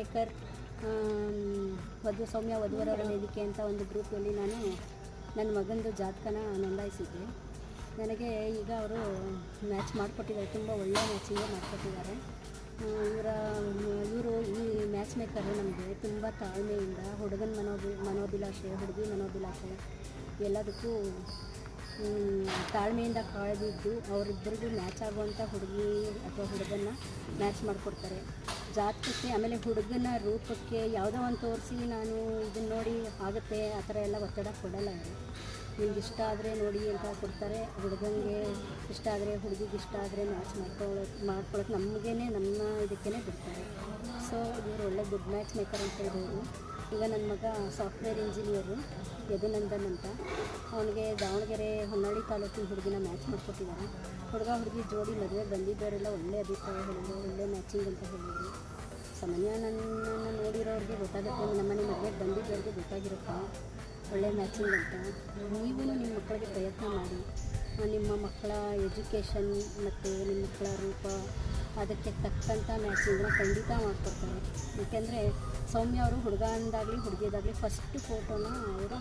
Maker ಸೌಮ್ಯ ವಧುವರರ ವೇದಿಕೆ ಅಂತ ಒಂದು ಗ್ರೂಪಲ್ಲಿ ನಾನು ನನ್ನ ಮಗಂದು ಜಾತಕನ ನೋಂದಾಯಿಸಿದ್ದೆ. ನನಗೆ ಈಗ ಅವರು ಮ್ಯಾಚ್ ಮಾಡಿಕೊಟ್ಟಿದ್ದಾರೆ, ತುಂಬ ಒಳ್ಳೆಯ ಮ್ಯಾಚಿಂಗೇ ಮಾಡಿಕೊಟ್ಟಿದ್ದಾರೆ. ಇವರು ಈ ಮ್ಯಾಚ್ ಮೇಕರು ನಮಗೆ ತುಂಬ ತಾಳ್ಮೆಯಿಂದ ಹುಡುಗನ ಮನೋಭಿಲಾಷೆ, ಹುಡುಗಿ ಮನೋಭಿಲಾಷೆ ಎಲ್ಲದಕ್ಕೂ ತಾಳ್ಮೆಯಿಂದ ಕಾಯ್ದಿದ್ದು ಅವರಿಬ್ಬರಿಗೂ ಮ್ಯಾಚ್ ಆಗುವಂಥ ಹುಡುಗಿ ಅಥವಾ ಹುಡುಗನ್ನ ಮ್ಯಾಚ್ ಮಾಡಿಕೊಡ್ತಾರೆ. ಜಾತಕಕ್ಕೆ ಆಮೇಲೆ ಹುಡುಗನ ರೂಪಕ್ಕೆ ಯಾವುದೋ ಒಂದು ತೋರಿಸಿ ನಾನು ಇದನ್ನು ನೋಡಿ ಆಗುತ್ತೆ ಆ ಥರ ಎಲ್ಲ ಒತ್ತಡ ಕೊಡಲ್ಲ. ಅವರು ನಿಮ್ಗೆ ಇಷ್ಟ ಆದರೆ ನೋಡಿ ಅಂತ ಕೊಡ್ತಾರೆ. ಹುಡುಗನಿಗೆ ಇಷ್ಟ ಆದರೆ, ಹುಡುಗಿಗೆ ಇಷ್ಟ ಆದರೆ ಮ್ಯಾಚ್ ಮಾಡ್ಕೊಳ್ಳೋಕೆ ನಮ್ಮ ಇದಕ್ಕೇ ಬಿಡ್ತಾರೆ. ಸೊ ಇವರು ಒಳ್ಳೆ ಗುಡ್ ಮ್ಯಾಚ್ ಮೇಕರ್ ಅಂತ ಹೇಳ್ಬೋದು. ಈಗ ನನ್ನ ಮಗ ಸಾಫ್ಟ್ವೇರ್ ಇಂಜಿನಿಯರು ಯದುನಂದನ್ ಅಂತ, ಅವನಿಗೆ ದಾವಣಗೆರೆ ಹೊನ್ನಾಳಿ ತಾಲೂಕಿನ ಹುಡುಗಿನ ಮ್ಯಾಚ್ ಮಾಡಿಕೊಟ್ಟಿದ್ದಾರೆ. ಹುಡುಗಿ ಜೋಡಿ ಮದುವೆಗೆ ಬಂದಿದ್ದವರೆಲ್ಲ ಒಳ್ಳೆ ಅಭಿಪ್ರಾಯ ಹೇಳಿದ್ರು, ಒಳ್ಳೆ ಮ್ಯಾಚಿಂಗ್ ಅಂತ ಹೇಳಿದರು. ಸಾಮಾನ್ಯ ನನ್ನನ್ನು ನೋಡಿರೋರಿಗೆ ಗೊತ್ತಾಗುತ್ತೆ, ನಮ್ಮನೆ ಮದುವೆಗೆ ಬಂದಿದ್ದವ್ರಿಗೆ ಗೊತ್ತಾಗಿರುತ್ತೆ ಒಳ್ಳೆ ಮ್ಯಾಚಿಂಗ್ ಅಂತ. ನೀವು ನಿಮ್ಮ ಮಕ್ಕಳಿಗೆ ಪ್ರಯತ್ನ ಮಾಡಿ, ನಿಮ್ಮ ಮಕ್ಕಳ ಎಜುಕೇಷನ್ ಮತ್ತು ನಿಮ್ಮ ಮಕ್ಕಳ ರೂಪ ಅದಕ್ಕೆ ತಕ್ಕಂಥ ಮ್ಯಾಚಿಂಗ್ನ ಖಂಡಿತ ಮಾಡಿಕೊಡ್ತಾರೆ. ಏಕೆಂದರೆ ಸೌಮ್ಯ ಅವರು ಹುಡುಗ ಅಂದಾಗಲಿ ಹುಡುಗಿದಾಗಲಿ ಫಸ್ಟ್ ಫೋಟೋನ ಅವರು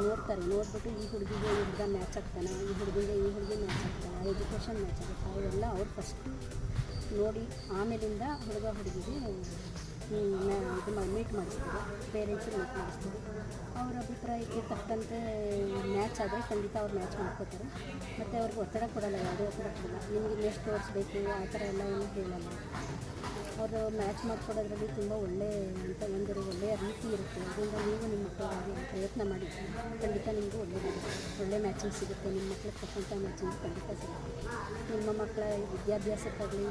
ನೋಡ್ತಾರೆ. ನೋಡಿಬಿಟ್ಟು ಈ ಹುಡುಗಿಗೆ ಈ ಹುಡುಗ ಮ್ಯಾಚ್ ಆಗ್ತಾನೆ, ಈ ಹುಡುಗಿಗೆ ಈ ಹುಡುಗಿ ಮ್ಯಾಚ್ ಆಗ್ತಾನೆ, ಎಜುಕೇಷನ್ ಮ್ಯಾಚ್ ಆಗುತ್ತಾ, ಇವೆಲ್ಲ ಅವ್ರು ಫಸ್ಟು ನೋಡಿ ಆಮೇಲಿಂದ ಹುಡುಗ ಹುಡುಗಿಗೆ ಇದು ಮೀಟ್ ಮಾಡಿಸ್ತಾರೆ, ಪೇರೆಂಟ್ಸಿಗೆ ಮೀಟ್ ಮಾಡಿಸ್ತಾರೆ. ಅವ್ರ ಅಭಿಪ್ರಾಯಕ್ಕೆ ತಕ್ಕಂತೆ ಮ್ಯಾಚ್ ಆದರೆ ಖಂಡಿತ ಅವ್ರು ಮ್ಯಾಚ್ ಮಾಡ್ಕೋತಾರೆ. ಮತ್ತು ಅವ್ರಿಗೆ ಒತ್ತಡ ಕೊಡಲ್ಲ, ಯಾವುದೇ ಒತ್ತಡ ಕೊಡಲ್ಲ. ನಿಮಗೆ ಎಷ್ಟು ತೋರಿಸ್ಬೇಕು ಆ ಥರ ಎಲ್ಲ ಏನೂ ಹೇಳಲ್ಲ. ಅವರು ಮ್ಯಾಚ್ ಮಾಡಿಕೊಡೋದ್ರಲ್ಲಿ ತುಂಬ ಒಳ್ಳೆಯ ಒಳ್ಳೆಯ ರೀತಿ ಇರುತ್ತೆ. ಅದರಿಂದ ನೀವು ನಿಮ್ಮ ಮಕ್ಕಳಿಗೆ ಪ್ರಯತ್ನ ಮಾಡಿ, ಖಂಡಿತ ನಿಮಗೂ ಒಳ್ಳೆ ಮ್ಯಾಚಿಂಗ್ ಸಿಗುತ್ತೆ. ನಿಮ್ಮ ಮಕ್ಕಳಿಗೆ ತಕ್ಕಂಥ ಮ್ಯಾಚಿಂಗ್ ಖಂಡಿತ ಸಿಗುತ್ತೆ. ನಿಮ್ಮ ಮಕ್ಕಳ ವಿದ್ಯಾಭ್ಯಾಸಕ್ಕಾಗಲಿ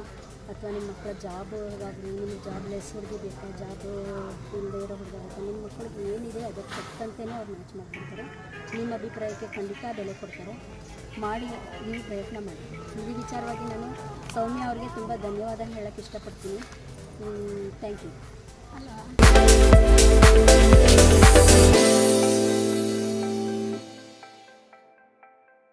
ಅಥವಾ ನಿಮ್ಮ ಮಕ್ಕಳ ಜಾಬ್ಗಾಗಲಿ, ನಿಮಗೆ ಜಾಬ್ಲೆಸ್ ಹುಡುಗಿ ಬೇಕಾ, ಜಾಬ್ ಇಲ್ಲದೆ ಇರೋ ಹುಡುಗ ಬೇಕಾ, ನಿಮ್ಮ ಮಕ್ಕಳಿಗೆ ಏನಿದೆ ಅದಕ್ಕೆ ತಕ್ಕಂತೆಯೇ ಅವ್ರು ಮ್ಯಾಚ್ ಮಾಡ್ಕೊಡ್ತಾರೆ. ನಿಮ್ಮ ಅಭಿಪ್ರಾಯಕ್ಕೆ ಖಂಡಿತ ಬೆಲೆ ಕೊಡ್ತಾರೆ. ಮಾಡಿ, ನೀವು ಪ್ರಯತ್ನ ಮಾಡಿ. ಈ ವಿಚಾರವಾಗಿ ನಾನು ಸೌಮ್ಯ ಅವ್ರಿಗೆ ತುಂಬ ಧನ್ಯವಾದ ಹೇಳೋಕ್ಕೆ ಇಷ್ಟಪಡ್ತೀನಿ. Thank you.